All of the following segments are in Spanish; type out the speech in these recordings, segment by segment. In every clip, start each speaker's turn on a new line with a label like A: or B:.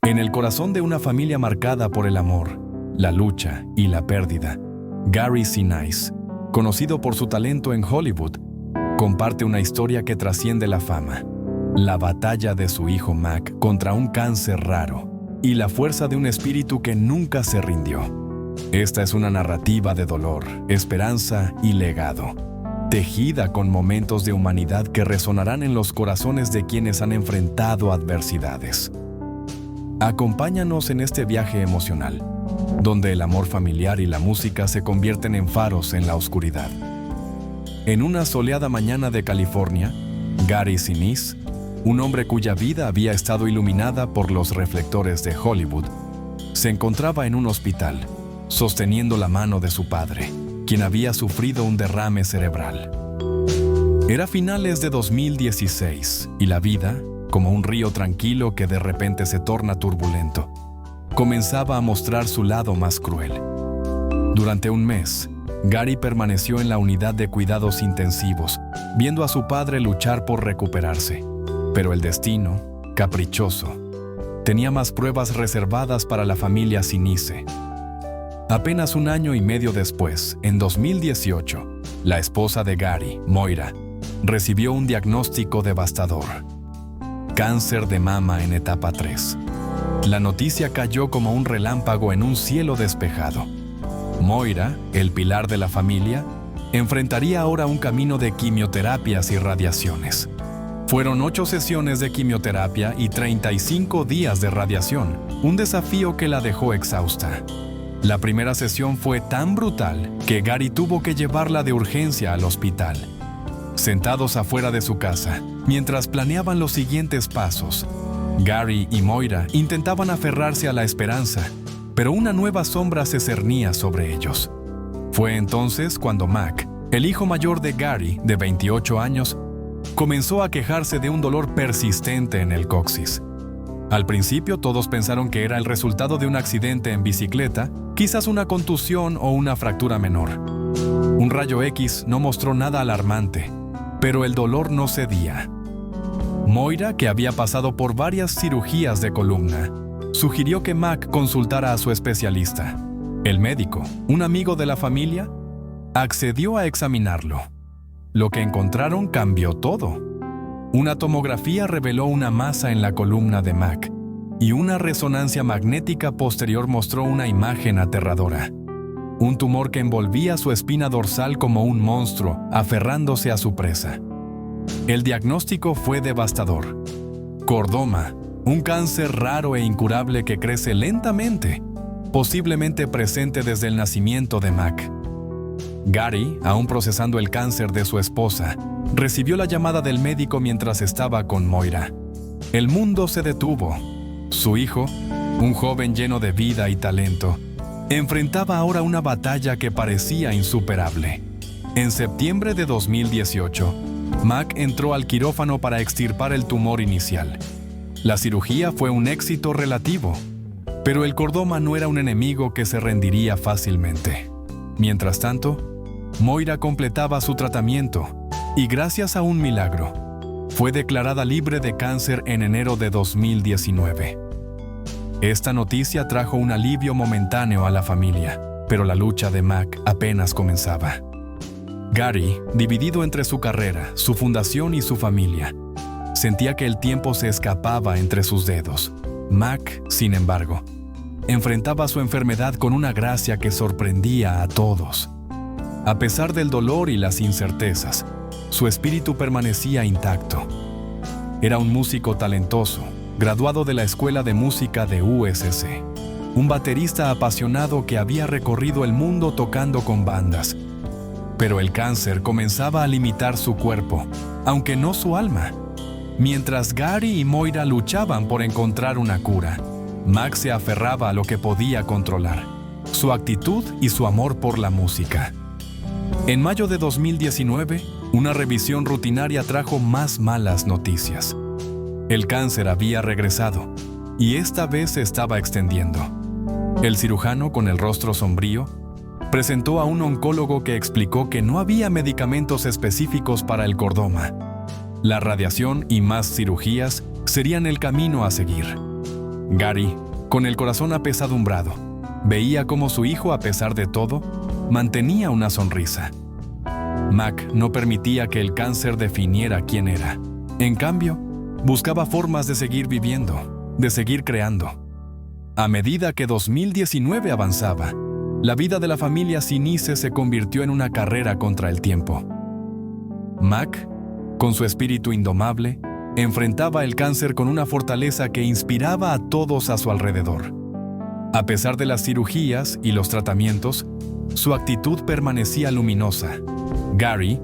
A: En el corazón de una familia marcada por el amor, la lucha y la pérdida, Gary Sinise, conocido por su talento en Hollywood, comparte una historia que trasciende la fama: la batalla de su hijo Mac contra un cáncer raro y la fuerza de un espíritu que nunca se rindió. Esta es una narrativa de dolor, esperanza y legado, tejida con momentos de humanidad que resonarán en los corazones de quienes han enfrentado adversidades. Acompáñanos en este viaje emocional, donde el amor familiar y la música se convierten en faros en la oscuridad. En una soleada mañana de California, Gary Sinise, un hombre cuya vida había estado iluminada por los reflectores de Hollywood, se encontraba en un hospital, sosteniendo la mano de su padre, quien había sufrido un derrame cerebral. Era finales de 2016 y la vida, como un río tranquilo que de repente se torna turbulento, comenzaba a mostrar su lado más cruel. Durante un mes, Gary permaneció en la unidad de cuidados intensivos, viendo a su padre luchar por recuperarse. Pero el destino, caprichoso, tenía más pruebas reservadas para la familia Sinise. Apenas un año y medio después, en 2018, la esposa de Gary, Moira, recibió un diagnóstico devastador: cáncer de mama en etapa 3. La noticia cayó como un relámpago en un cielo despejado. Moira, el pilar de la familia, enfrentaría ahora un camino de quimioterapias y radiaciones. Fueron 8 sesiones de quimioterapia y 35 días de radiación, un desafío que la dejó exhausta. La primera sesión fue tan brutal que Gary tuvo que llevarla de urgencia al hospital. Sentados afuera de su casa, mientras planeaban los siguientes pasos, Gary y Moira intentaban aferrarse a la esperanza, pero una nueva sombra se cernía sobre ellos. Fue entonces cuando Mac, el hijo mayor de Gary, de 28 años, comenzó a quejarse de un dolor persistente en el coxis. Al principio todos pensaron que era el resultado de un accidente en bicicleta, quizás una contusión o una fractura menor. Un rayo X no mostró nada alarmante, pero el dolor no cedía. Moira, que había pasado por varias cirugías de columna, sugirió que Mac consultara a su especialista. El médico, un amigo de la familia, accedió a examinarlo. Lo que encontraron cambió todo. Una tomografía reveló una masa en la columna de Mac, y una resonancia magnética posterior mostró una imagen aterradora: un tumor que envolvía su espina dorsal como un monstruo, aferrándose a su presa. El diagnóstico fue devastador: cordoma, un cáncer raro e incurable que crece lentamente, posiblemente presente desde el nacimiento de Mac. Gary, aún procesando el cáncer de su esposa, recibió la llamada del médico mientras estaba con Moira. El mundo se detuvo. Su hijo, un joven lleno de vida y talento, enfrentaba ahora una batalla que parecía insuperable. En septiembre de 2018, Mac entró al quirófano para extirpar el tumor inicial. La cirugía fue un éxito relativo, pero el cordoma no era un enemigo que se rendiría fácilmente. Mientras tanto, Moira completaba su tratamiento y, gracias a un milagro, fue declarada libre de cáncer en enero de 2019. Esta noticia trajo un alivio momentáneo a la familia, pero la lucha de Mac apenas comenzaba. Gary, dividido entre su carrera, su fundación y su familia, sentía que el tiempo se escapaba entre sus dedos. Mac, sin embargo, enfrentaba su enfermedad con una gracia que sorprendía a todos. A pesar del dolor y las incertezas, su espíritu permanecía intacto. Era un músico talentoso, graduado de la Escuela de Música de USC, un baterista apasionado que había recorrido el mundo tocando con bandas. Pero el cáncer comenzaba a limitar su cuerpo, aunque no su alma. Mientras Gary y Moira luchaban por encontrar una cura, Mac se aferraba a lo que podía controlar: su actitud y su amor por la música. En mayo de 2019, una revisión rutinaria trajo más malas noticias. El cáncer había regresado, y esta vez se estaba extendiendo. El cirujano, con el rostro sombrío, presentó a un oncólogo que explicó que no había medicamentos específicos para el cordoma. La radiación y más cirugías serían el camino a seguir. Gary, con el corazón apesadumbrado, veía cómo su hijo, a pesar de todo, mantenía una sonrisa. Mac no permitía que el cáncer definiera quién era. En cambio, buscaba formas de seguir viviendo, de seguir creando. A medida que 2019 avanzaba, la vida de la familia Sinise se convirtió en una carrera contra el tiempo. Mac, con su espíritu indomable, enfrentaba el cáncer con una fortaleza que inspiraba a todos a su alrededor. A pesar de las cirugías y los tratamientos, su actitud permanecía luminosa. Gary,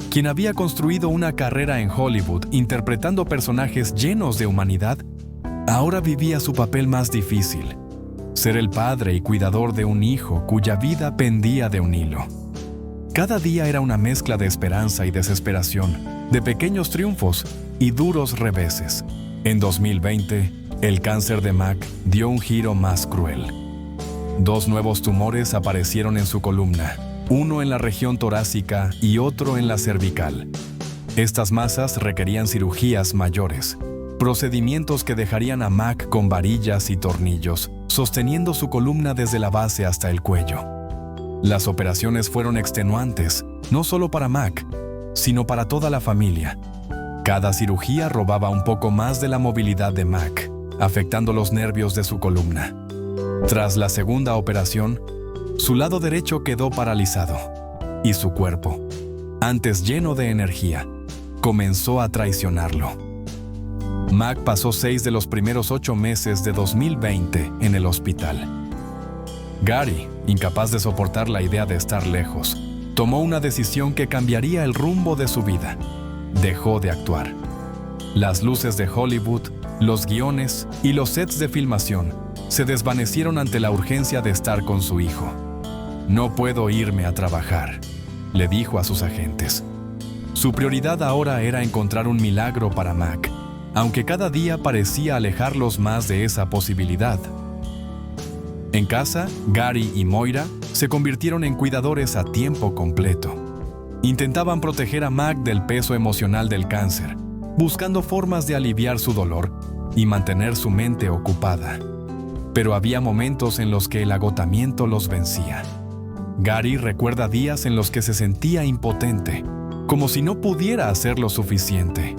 A: quien había construido una carrera en Hollywood interpretando personajes llenos de humanidad, ahora vivía su papel más difícil: ser el padre y cuidador de un hijo cuya vida pendía de un hilo. Cada día era una mezcla de esperanza y desesperación, de pequeños triunfos y duros reveses. En 2020, el cáncer de Mac dio un giro más cruel. 2 nuevos tumores aparecieron en su columna, uno en la región torácica y otro en la cervical. Estas masas requerían cirugías mayores, procedimientos que dejarían a Mac con varillas y tornillos, sosteniendo su columna desde la base hasta el cuello. Las operaciones fueron extenuantes, no solo para Mac, sino para toda la familia. Cada cirugía robaba un poco más de la movilidad de Mac, afectando los nervios de su columna. Tras la segunda operación, su lado derecho quedó paralizado, y su cuerpo, antes lleno de energía, comenzó a traicionarlo. Mac pasó 6 de los primeros 8 meses de 2020 en el hospital. Gary, incapaz de soportar la idea de estar lejos, tomó una decisión que cambiaría el rumbo de su vida. Dejó de actuar. Las luces de Hollywood, los guiones y los sets de filmación se desvanecieron ante la urgencia de estar con su hijo. «No puedo irme a trabajar», le dijo a sus agentes. Su prioridad ahora era encontrar un milagro para Mac, aunque cada día parecía alejarlos más de esa posibilidad. En casa, Gary y Moira se convirtieron en cuidadores a tiempo completo. Intentaban proteger a Mac del peso emocional del cáncer, buscando formas de aliviar su dolor y mantener su mente ocupada. Pero había momentos en los que el agotamiento los vencía. Gary recuerda días en los que se sentía impotente, como si no pudiera hacer lo suficiente.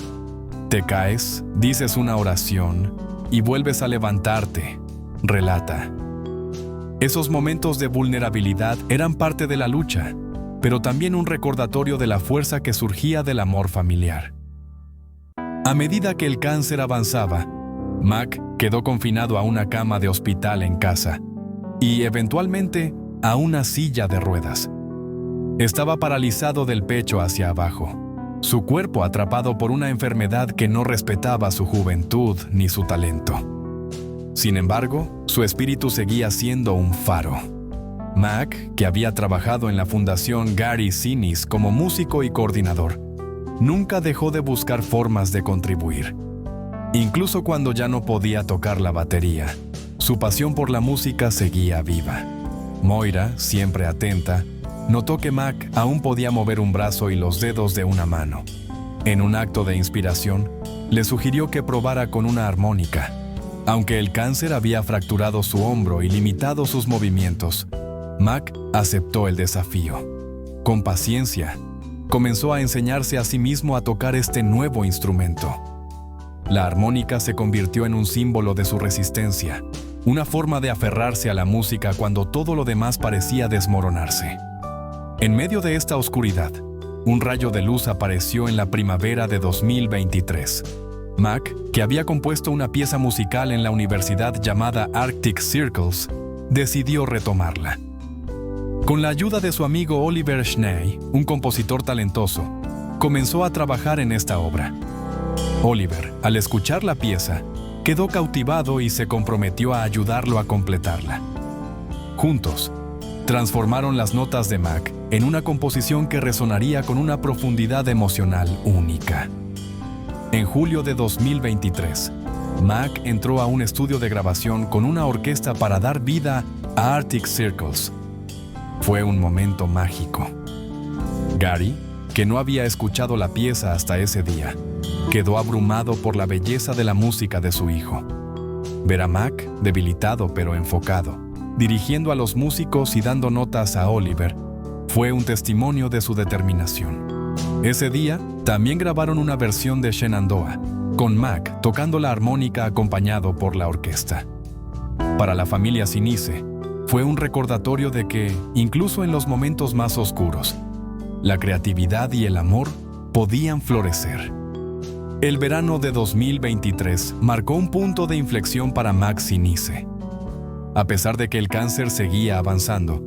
A: Te caes, dices una oración y vuelves a levantarte, relata. Esos momentos de vulnerabilidad eran parte de la lucha, pero también un recordatorio de la fuerza que surgía del amor familiar. A medida que el cáncer avanzaba, Mac quedó confinado a una cama de hospital en casa y, eventualmente, a una silla de ruedas. Estaba paralizado del pecho hacia abajo, su cuerpo atrapado por una enfermedad que no respetaba su juventud ni su talento. Sin embargo, su espíritu seguía siendo un faro. Mac, que había trabajado en la Fundación Gary Sinise como músico y coordinador, nunca dejó de buscar formas de contribuir. Incluso cuando ya no podía tocar la batería, su pasión por la música seguía viva. Moira, siempre atenta, notó que Mac aún podía mover un brazo y los dedos de una mano. En un acto de inspiración, le sugirió que probara con una armónica. Aunque el cáncer había fracturado su hombro y limitado sus movimientos, Mac aceptó el desafío. Con paciencia, comenzó a enseñarse a sí mismo a tocar este nuevo instrumento. La armónica se convirtió en un símbolo de su resistencia, una forma de aferrarse a la música cuando todo lo demás parecía desmoronarse. En medio de esta oscuridad, un rayo de luz apareció en la primavera de 2023. Mac, que había compuesto una pieza musical en la universidad llamada Arctic Circles, decidió retomarla. Con la ayuda de su amigo Oliver Schnee, un compositor talentoso, comenzó a trabajar en esta obra. Oliver, al escuchar la pieza, quedó cautivado y se comprometió a ayudarlo a completarla. Juntos, transformaron las notas de Mac en una composición que resonaría con una profundidad emocional única. En julio de 2023, Mac entró a un estudio de grabación con una orquesta para dar vida a Arctic Circles. Fue un momento mágico. Gary, que no había escuchado la pieza hasta ese día, quedó abrumado por la belleza de la música de su hijo. Ver a Mac, debilitado pero enfocado, dirigiendo a los músicos y dando notas a Oliver, fue un testimonio de su determinación. Ese día, también grabaron una versión de Shenandoah, con Mac tocando la armónica acompañado por la orquesta. Para la familia Sinise, fue un recordatorio de que, incluso en los momentos más oscuros, la creatividad y el amor podían florecer. El verano de 2023 marcó un punto de inflexión para Mac Sinise. A pesar de que el cáncer seguía avanzando,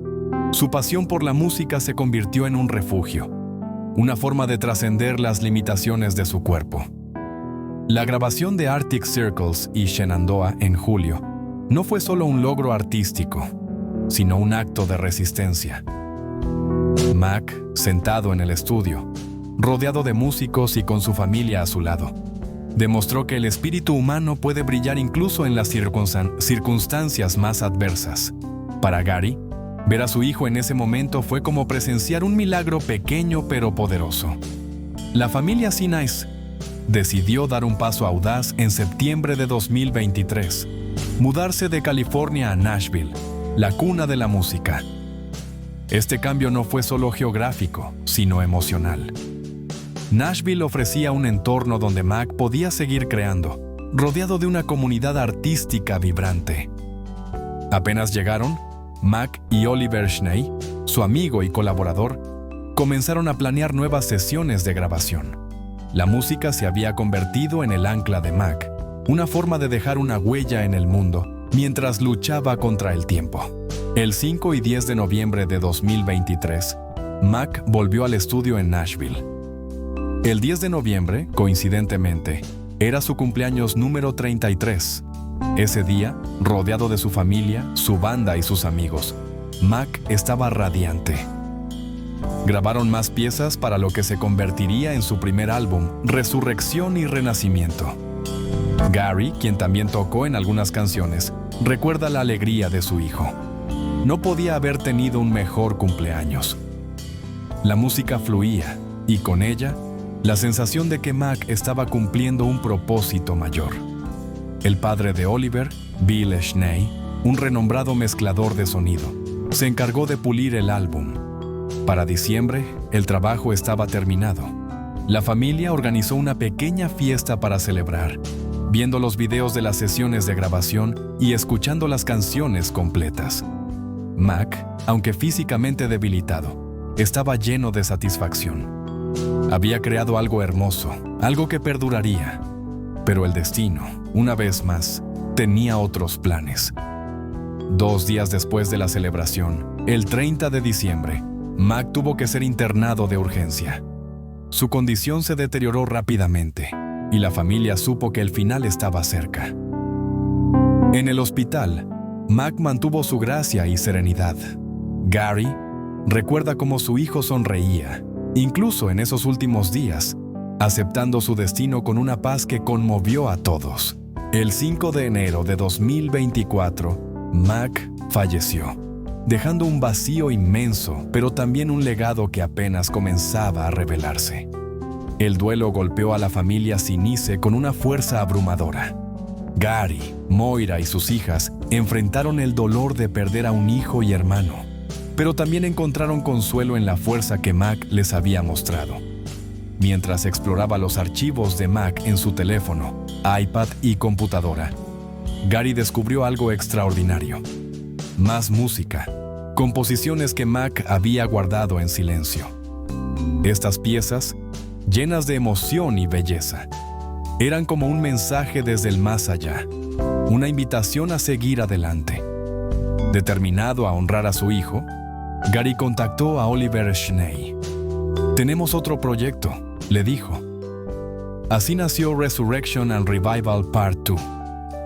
A: su pasión por la música se convirtió en un refugio, una forma de trascender las limitaciones de su cuerpo. La grabación de Arctic Circles y Shenandoah en julio no fue solo un logro artístico, sino un acto de resistencia. Mac, sentado en el estudio, rodeado de músicos y con su familia a su lado, demostró que el espíritu humano puede brillar incluso en las circunstancias más adversas. Para Gary, ver a su hijo en ese momento fue como presenciar un milagro pequeño pero poderoso. La familia Sinise decidió dar un paso audaz en septiembre de 2023, mudarse de California a Nashville, la cuna de la música. Este cambio no fue solo geográfico, sino emocional. Nashville ofrecía un entorno donde Mac podía seguir creando, rodeado de una comunidad artística vibrante. Apenas llegaron, Mac y Oliver Schnee, su amigo y colaborador, comenzaron a planear nuevas sesiones de grabación. La música se había convertido en el ancla de Mac, una forma de dejar una huella en el mundo mientras luchaba contra el tiempo. El 5 y 10 de noviembre de 2023, Mac volvió al estudio en Nashville. El 10 de noviembre, coincidentemente, era su cumpleaños número 33. Ese día, rodeado de su familia, su banda y sus amigos, Mac estaba radiante. Grabaron más piezas para lo que se convertiría en su primer álbum, Resurrección y Renacimiento. Gary, quien también tocó en algunas canciones, recuerda la alegría de su hijo. No podía haber tenido un mejor cumpleaños. La música fluía, y con ella, la sensación de que Mac estaba cumpliendo un propósito mayor. El padre de Oliver, Bill Schnee, un renombrado mezclador de sonido, se encargó de pulir el álbum. Para diciembre, el trabajo estaba terminado. La familia organizó una pequeña fiesta para celebrar, viendo los videos de las sesiones de grabación y escuchando las canciones completas. Mac, aunque físicamente debilitado, estaba lleno de satisfacción. Había creado algo hermoso, algo que perduraría. Pero el destino, una vez más, tenía otros planes. 2 días después de la celebración, el 30 de diciembre, Mac tuvo que ser internado de urgencia. Su condición se deterioró rápidamente, y la familia supo que el final estaba cerca. En el hospital, Mac mantuvo su gracia y serenidad. Gary recuerda cómo su hijo sonreía, incluso en esos últimos días, aceptando su destino con una paz que conmovió a todos. El 5 de enero de 2024, Mac falleció, dejando un vacío inmenso, pero también un legado que apenas comenzaba a revelarse. El duelo golpeó a la familia Sinise con una fuerza abrumadora. Gary, Moira y sus hijas enfrentaron el dolor de perder a un hijo y hermano, pero también encontraron consuelo en la fuerza que Mac les había mostrado. Mientras exploraba los archivos de Mac en su teléfono, iPad y computadora, Gary descubrió algo extraordinario. Más música, composiciones que Mac había guardado en silencio. Estas piezas, llenas de emoción y belleza, eran como un mensaje desde el más allá, una invitación a seguir adelante. Determinado a honrar a su hijo, Gary contactó a Oliver Schnee. «Tenemos otro proyecto», le dijo. Así nació Resurrection and Revival Part 2,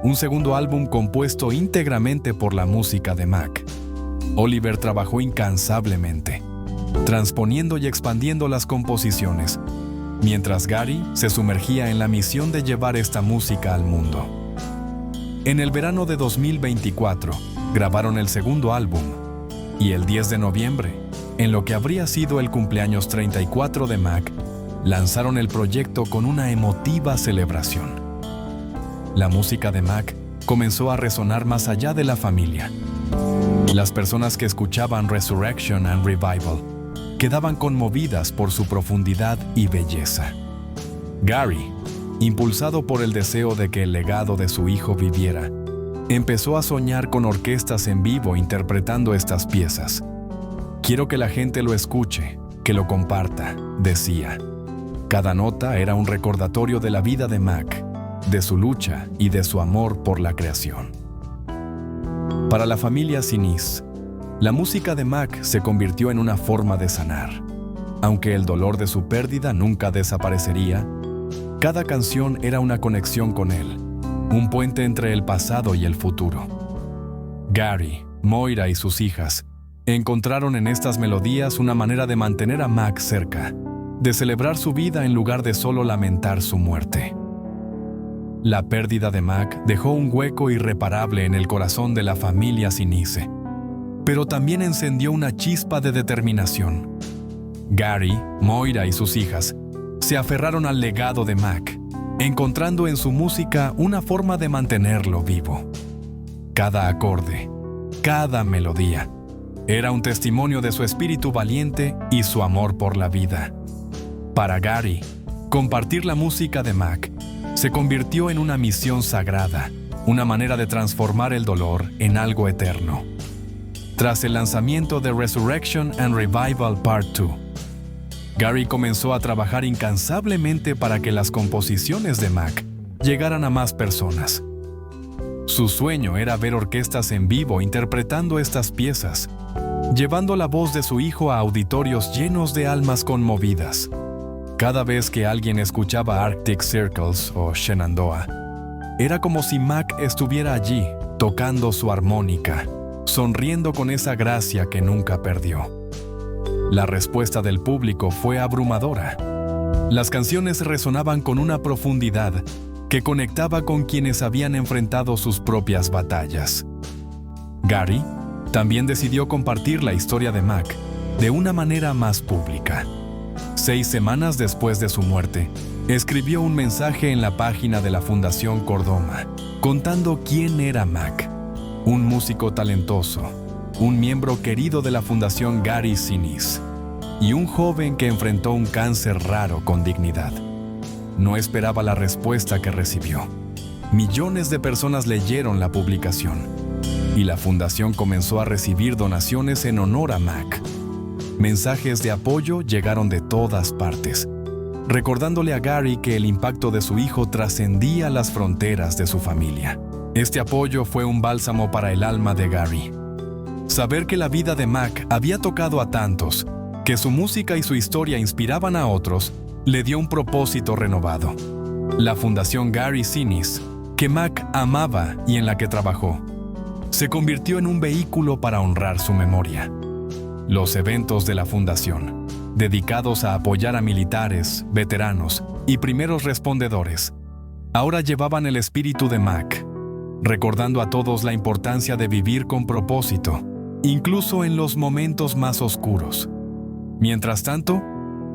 A: un segundo álbum compuesto íntegramente por la música de Mac. Oliver trabajó incansablemente, transponiendo y expandiendo las composiciones, mientras Gary se sumergía en la misión de llevar esta música al mundo. En el verano de 2024, grabaron el segundo álbum, y el 10 de noviembre, en lo que habría sido el cumpleaños 34 de Mac, lanzaron el proyecto con una emotiva celebración. La música de Mac comenzó a resonar más allá de la familia. Las personas que escuchaban Resurrection and Revival quedaban conmovidas por su profundidad y belleza. Gary, impulsado por el deseo de que el legado de su hijo viviera, empezó a soñar con orquestas en vivo interpretando estas piezas. «Quiero que la gente lo escuche, que lo comparta», decía. Cada nota era un recordatorio de la vida de Mac, de su lucha y de su amor por la creación. Para la familia Sinise, la música de Mac se convirtió en una forma de sanar. Aunque el dolor de su pérdida nunca desaparecería, cada canción era una conexión con él, un puente entre el pasado y el futuro. Gary, Moira y sus hijas encontraron en estas melodías una manera de mantener a Mac cerca, de celebrar su vida en lugar de solo lamentar su muerte. La pérdida de Mac dejó un hueco irreparable en el corazón de la familia Sinise, pero también encendió una chispa de determinación. Gary, Moira y sus hijas se aferraron al legado de Mac, encontrando en su música una forma de mantenerlo vivo. Cada acorde, cada melodía, era un testimonio de su espíritu valiente y su amor por la vida. Para Gary, compartir la música de Mac se convirtió en una misión sagrada, una manera de transformar el dolor en algo eterno. Tras el lanzamiento de Resurrection and Revival Part 2, Gary comenzó a trabajar incansablemente para que las composiciones de Mac llegaran a más personas. Su sueño era ver orquestas en vivo interpretando estas piezas, llevando la voz de su hijo a auditorios llenos de almas conmovidas. Cada vez que alguien escuchaba Arctic Circles o Shenandoah, era como si Mac estuviera allí, tocando su armónica, sonriendo con esa gracia que nunca perdió. La respuesta del público fue abrumadora. Las canciones resonaban con una profundidad que conectaba con quienes habían enfrentado sus propias batallas. Gary también decidió compartir la historia de Mac de una manera más pública. 6 semanas después de su muerte, escribió un mensaje en la página de la Fundación Cordoma, contando quién era Mac, un músico talentoso, un miembro querido de la Fundación Gary Sinise, y un joven que enfrentó un cáncer raro con dignidad. No esperaba la respuesta que recibió. Millones de personas leyeron la publicación, y la fundación comenzó a recibir donaciones en honor a Mac. Mensajes de apoyo llegaron de todas partes, recordándole a Gary que el impacto de su hijo trascendía las fronteras de su familia. Este apoyo fue un bálsamo para el alma de Gary. Saber que la vida de Mac había tocado a tantos, que su música y su historia inspiraban a otros, le dio un propósito renovado. La Fundación Gary Sinise, que Mac amaba y en la que trabajó, se convirtió en un vehículo para honrar su memoria. Los eventos de la fundación, dedicados a apoyar a militares, veteranos y primeros respondedores, ahora llevaban el espíritu de Mac, recordando a todos la importancia de vivir con propósito, incluso en los momentos más oscuros. Mientras tanto,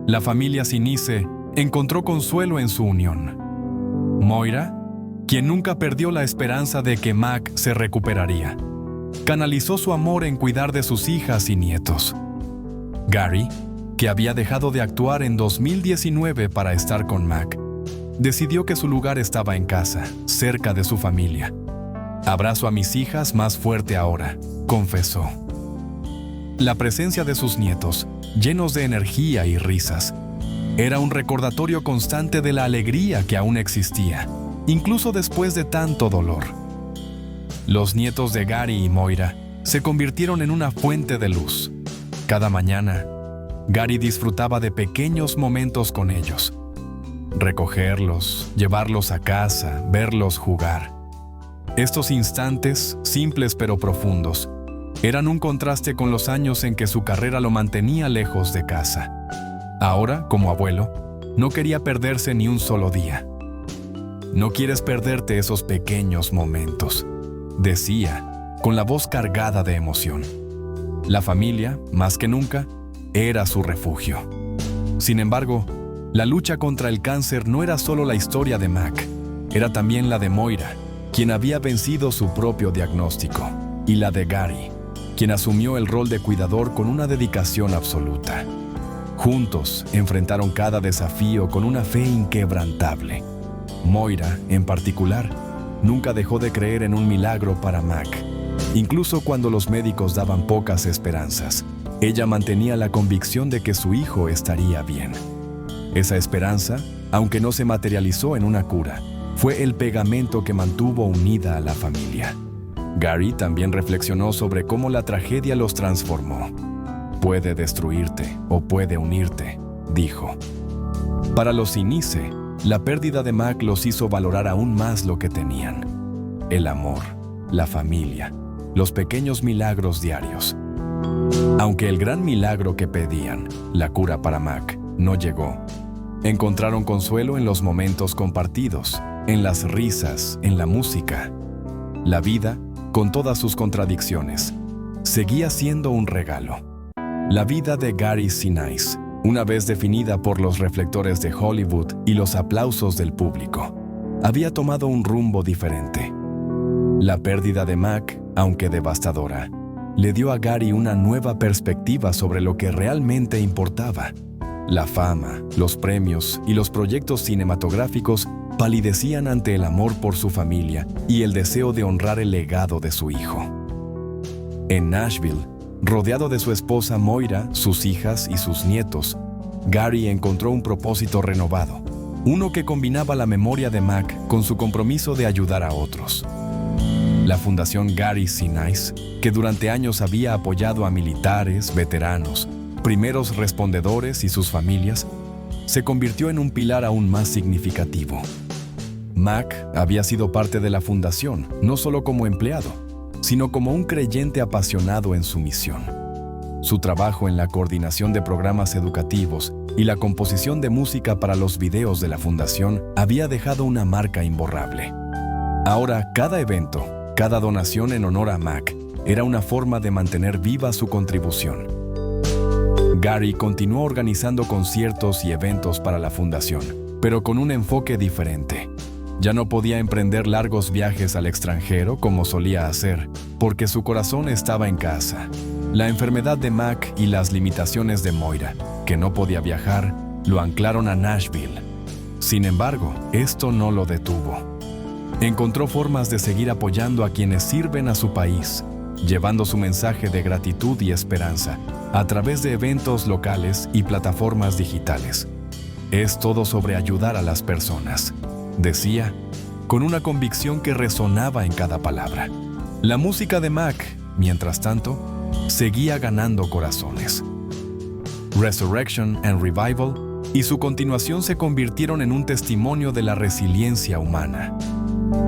A: la familia Sinise encontró consuelo en su unión. Moira, quien nunca perdió la esperanza de que Mac se recuperaría, canalizó su amor en cuidar de sus hijas y nietos. Gary, que había dejado de actuar en 2019 para estar con Mac, decidió que su lugar estaba en casa, cerca de su familia. «Abrazo a mis hijas más fuerte ahora», confesó. La presencia de sus nietos, llenos de energía y risas, era un recordatorio constante de la alegría que aún existía, incluso después de tanto dolor. Los nietos de Gary y Moira se convirtieron en una fuente de luz. Cada mañana, Gary disfrutaba de pequeños momentos con ellos. Recogerlos, llevarlos a casa, verlos jugar. Estos instantes, simples pero profundos, eran un contraste con los años en que su carrera lo mantenía lejos de casa. Ahora, como abuelo, no quería perderse ni un solo día. «No quieres perderte esos pequeños momentos», decía, con la voz cargada de emoción. La familia, más que nunca, era su refugio. Sin embargo, la lucha contra el cáncer no era solo la historia de Mac, era también la de Moira, quien había vencido su propio diagnóstico, y la de Gary, quien asumió el rol de cuidador con una dedicación absoluta. Juntos enfrentaron cada desafío con una fe inquebrantable. Moira, en particular, nunca dejó de creer en un milagro para Mac. Incluso cuando los médicos daban pocas esperanzas, ella mantenía la convicción de que su hijo estaría bien. Esa esperanza, aunque no se materializó en una cura, fue el pegamento que mantuvo unida a la familia. Gary también reflexionó sobre cómo la tragedia los transformó. Puede destruirte o puede unirte, dijo. Para los Sinise, la pérdida de Mac los hizo valorar aún más lo que tenían: el amor, la familia, los pequeños milagros diarios. Aunque el gran milagro que pedían, la cura para Mac, no llegó, encontraron consuelo en los momentos compartidos, en las risas, en la música. La vida, con todas sus contradicciones, seguía siendo un regalo. La vida de Gary Sinise, una vez definida por los reflectores de Hollywood y los aplausos del público, había tomado un rumbo diferente. La pérdida de Mac, aunque devastadora, le dio a Gary una nueva perspectiva sobre lo que realmente importaba. La fama, los premios y los proyectos cinematográficos palidecían ante el amor por su familia y el deseo de honrar el legado de su hijo. En Nashville, rodeado de su esposa Moira, sus hijas y sus nietos, Gary encontró un propósito renovado, uno que combinaba la memoria de Mac con su compromiso de ayudar a otros. La Fundación Gary Sinise, que durante años había apoyado a militares, veteranos, primeros respondedores y sus familias, se convirtió en un pilar aún más significativo. Mac había sido parte de la fundación, no solo como empleado, sino como un creyente apasionado en su misión. Su trabajo en la coordinación de programas educativos y la composición de música para los videos de la fundación había dejado una marca imborrable. Ahora, cada evento, cada donación en honor a Mac, era una forma de mantener viva su contribución. Gary continuó organizando conciertos y eventos para la fundación, pero con un enfoque diferente. Ya no podía emprender largos viajes al extranjero como solía hacer, porque su corazón estaba en casa. La enfermedad de Mac y las limitaciones de Moira, que no podía viajar, lo anclaron a Nashville. Sin embargo, esto no lo detuvo. Encontró formas de seguir apoyando a quienes sirven a su país, llevando su mensaje de gratitud y esperanza a través de eventos locales y plataformas digitales. Es todo sobre ayudar a las personas, decía, con una convicción que resonaba en cada palabra. La música de Mac, mientras tanto, seguía ganando corazones. Resurrection and Revival y su continuación se convirtieron en un testimonio de la resiliencia humana.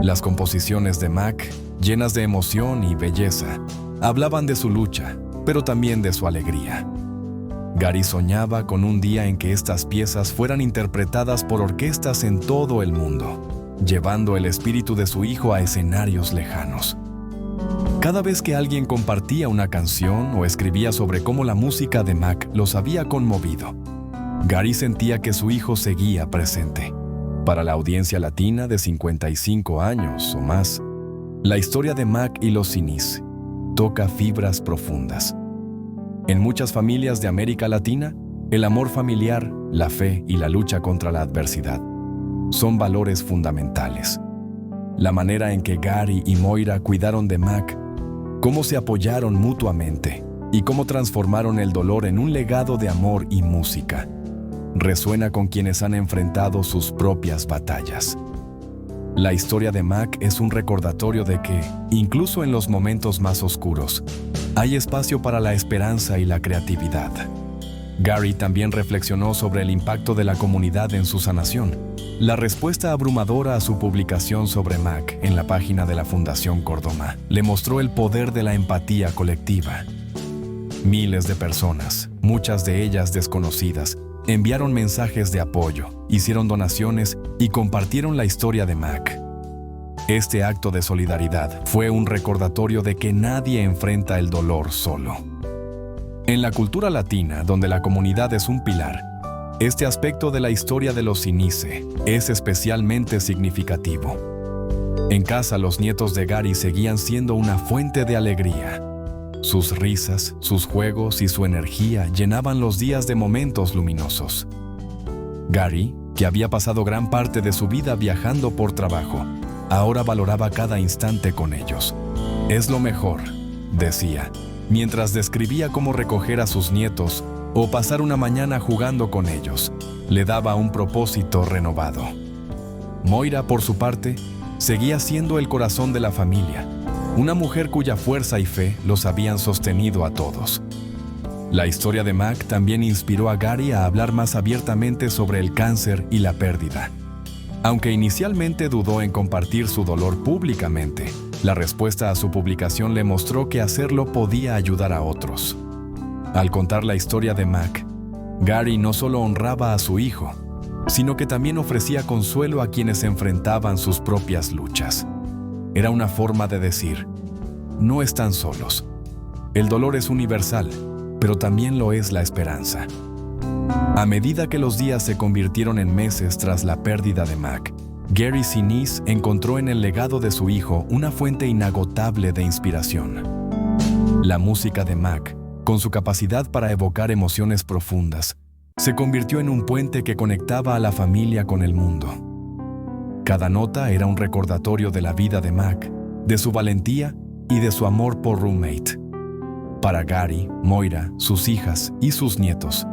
A: Las composiciones de Mac, llenas de emoción y belleza, hablaban de su lucha, pero también de su alegría. Gary soñaba con un día en que estas piezas fueran interpretadas por orquestas en todo el mundo, llevando el espíritu de su hijo a escenarios lejanos. Cada vez que alguien compartía una canción o escribía sobre cómo la música de Mac los había conmovido, Gary sentía que su hijo seguía presente. Para la audiencia latina de 55 años o más, la historia de Mac y los Sinise toca fibras profundas. En muchas familias de América Latina, el amor familiar, la fe y la lucha contra la adversidad son valores fundamentales. La manera en que Gary y Moira cuidaron de Mac, cómo se apoyaron mutuamente y cómo transformaron el dolor en un legado de amor y música, resuena con quienes han enfrentado sus propias batallas. La historia de Mac es un recordatorio de que, incluso en los momentos más oscuros, hay espacio para la esperanza y la creatividad. Gary también reflexionó sobre el impacto de la comunidad en su sanación. La respuesta abrumadora a su publicación sobre Mac en la página de la Fundación Córdoba le mostró el poder de la empatía colectiva. Miles de personas, muchas de ellas desconocidas, enviaron mensajes de apoyo, hicieron donaciones y compartieron la historia de Mac. Este acto de solidaridad fue un recordatorio de que nadie enfrenta el dolor solo. En la cultura latina, donde la comunidad es un pilar, este aspecto de la historia de los Sinise es especialmente significativo. En casa, los nietos de Gary seguían siendo una fuente de alegría. Sus risas, sus juegos y su energía llenaban los días de momentos luminosos. Gary, que había pasado gran parte de su vida viajando por trabajo, ahora valoraba cada instante con ellos. «Es lo mejor», decía, mientras describía cómo recoger a sus nietos o pasar una mañana jugando con ellos. Le daba un propósito renovado. Moira, por su parte, seguía siendo el corazón de la familia, una mujer cuya fuerza y fe los habían sostenido a todos. La historia de Mac también inspiró a Gary a hablar más abiertamente sobre el cáncer y la pérdida. Aunque inicialmente dudó en compartir su dolor públicamente, la respuesta a su publicación le mostró que hacerlo podía ayudar a otros. Al contar la historia de Mac, Gary no solo honraba a su hijo, sino que también ofrecía consuelo a quienes enfrentaban sus propias luchas. Era una forma de decir, no están solos. El dolor es universal, pero también lo es la esperanza. A medida que los días se convirtieron en meses tras la pérdida de Mac, Gary Sinise encontró en el legado de su hijo una fuente inagotable de inspiración. La música de Mac, con su capacidad para evocar emociones profundas, se convirtió en un puente que conectaba a la familia con el mundo. Cada nota era un recordatorio de la vida de Mac, de su valentía y de su amor por Roommate. Para Gary, Moira, sus hijas y sus nietos,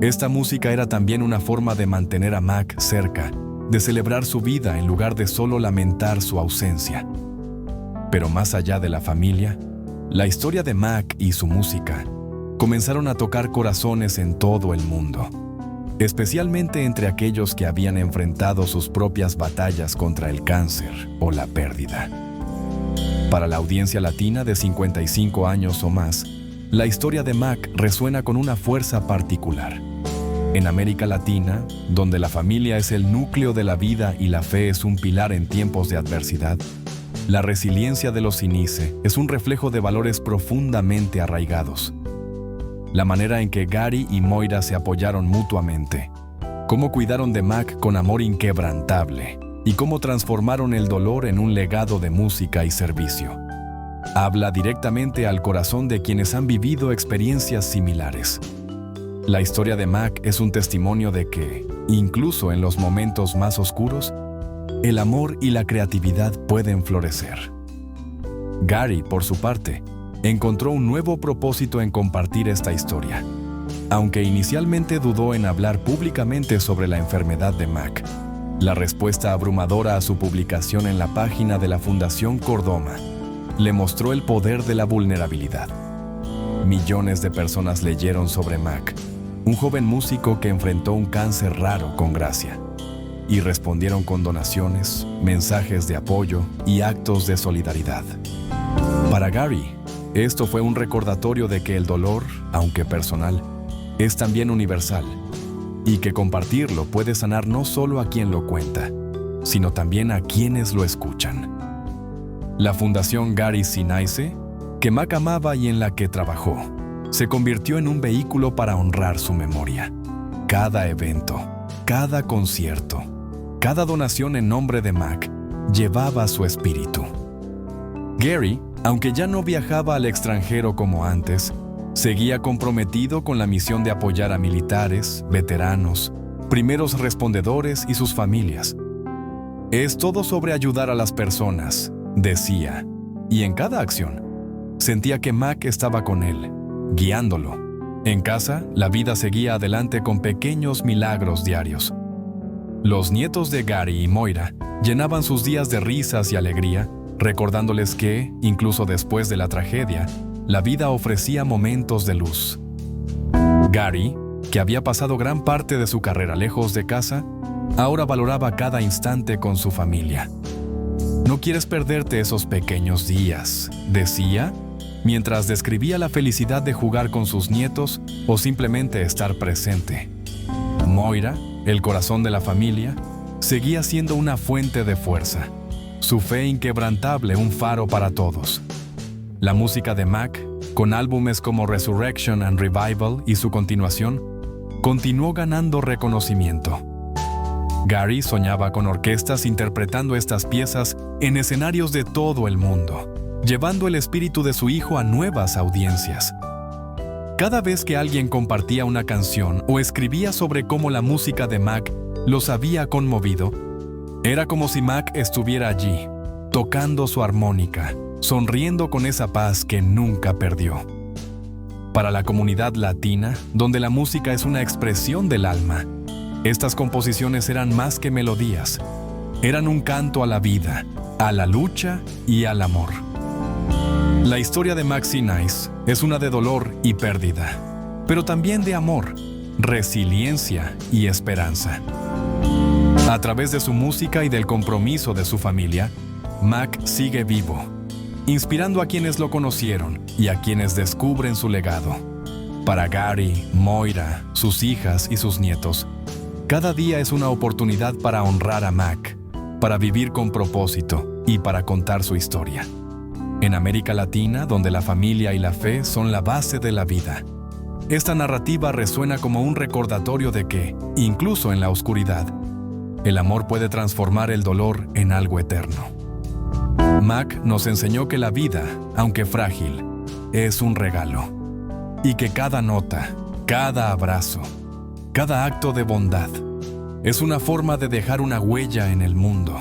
A: esta música era también una forma de mantener a Mac cerca, de celebrar su vida en lugar de solo lamentar su ausencia. Pero más allá de la familia, la historia de Mac y su música comenzaron a tocar corazones en todo el mundo, especialmente entre aquellos que habían enfrentado sus propias batallas contra el cáncer o la pérdida. Para la audiencia latina de 55 años o más, la historia de Mac resuena con una fuerza particular. En América Latina, donde la familia es el núcleo de la vida y la fe es un pilar en tiempos de adversidad, la resiliencia de los Sinise es un reflejo de valores profundamente arraigados. La manera en que Gary y Moira se apoyaron mutuamente, cómo cuidaron de Mac con amor inquebrantable y cómo transformaron el dolor en un legado de música y servicio, habla directamente al corazón de quienes han vivido experiencias similares. La historia de Mac es un testimonio de que, incluso en los momentos más oscuros, el amor y la creatividad pueden florecer. Gary, por su parte, encontró un nuevo propósito en compartir esta historia. Aunque inicialmente dudó en hablar públicamente sobre la enfermedad de Mac, la respuesta abrumadora a su publicación en la página de la Fundación Cordoma le mostró el poder de la vulnerabilidad. Millones de personas leyeron sobre Mac, un joven músico que enfrentó un cáncer raro con gracia, y respondieron con donaciones, mensajes de apoyo y actos de solidaridad. Para Gary, esto fue un recordatorio de que el dolor, aunque personal, es también universal, y que compartirlo puede sanar no solo a quien lo cuenta, sino también a quienes lo escuchan. La Fundación Gary Sinise, que Mac amaba y en la que trabajó, se convirtió en un vehículo para honrar su memoria. Cada evento, cada concierto, cada donación en nombre de Mac llevaba su espíritu. Gary, aunque ya no viajaba al extranjero como antes, seguía comprometido con la misión de apoyar a militares, veteranos, primeros respondedores y sus familias. Es todo sobre ayudar a las personas, decía, y en cada acción, sentía que Mac estaba con él, guiándolo. En casa, la vida seguía adelante con pequeños milagros diarios. Los nietos de Gary y Moira llenaban sus días de risas y alegría, recordándoles que, incluso después de la tragedia, la vida ofrecía momentos de luz. Gary, que había pasado gran parte de su carrera lejos de casa, ahora valoraba cada instante con su familia. «No quieres perderte esos pequeños días», decía, mientras describía la felicidad de jugar con sus nietos o simplemente estar presente. Moira, el corazón de la familia, seguía siendo una fuente de fuerza. Su fe inquebrantable, un faro para todos. La música de Mac, con álbumes como Resurrection and Revival y su continuación, continuó ganando reconocimiento. Gary soñaba con orquestas interpretando estas piezas en escenarios de todo el mundo, llevando el espíritu de su hijo a nuevas audiencias. Cada vez que alguien compartía una canción o escribía sobre cómo la música de Mac los había conmovido, era como si Mac estuviera allí, tocando su armónica, sonriendo con esa paz que nunca perdió. Para la comunidad latina, donde la música es una expresión del alma, estas composiciones eran más que melodías, eran un canto a la vida, a la lucha y al amor. La historia de Mac Sinise es una de dolor y pérdida, pero también de amor, resiliencia y esperanza. A través de su música y del compromiso de su familia, Mac sigue vivo, inspirando a quienes lo conocieron y a quienes descubren su legado. Para Gary, Moira, sus hijas y sus nietos, cada día es una oportunidad para honrar a Mac, para vivir con propósito y para contar su historia. En América Latina, donde la familia y la fe son la base de la vida, esta narrativa resuena como un recordatorio de que, incluso en la oscuridad, el amor puede transformar el dolor en algo eterno. Mac nos enseñó que la vida, aunque frágil, es un regalo, y que cada nota, cada abrazo, cada acto de bondad es una forma de dejar una huella en el mundo.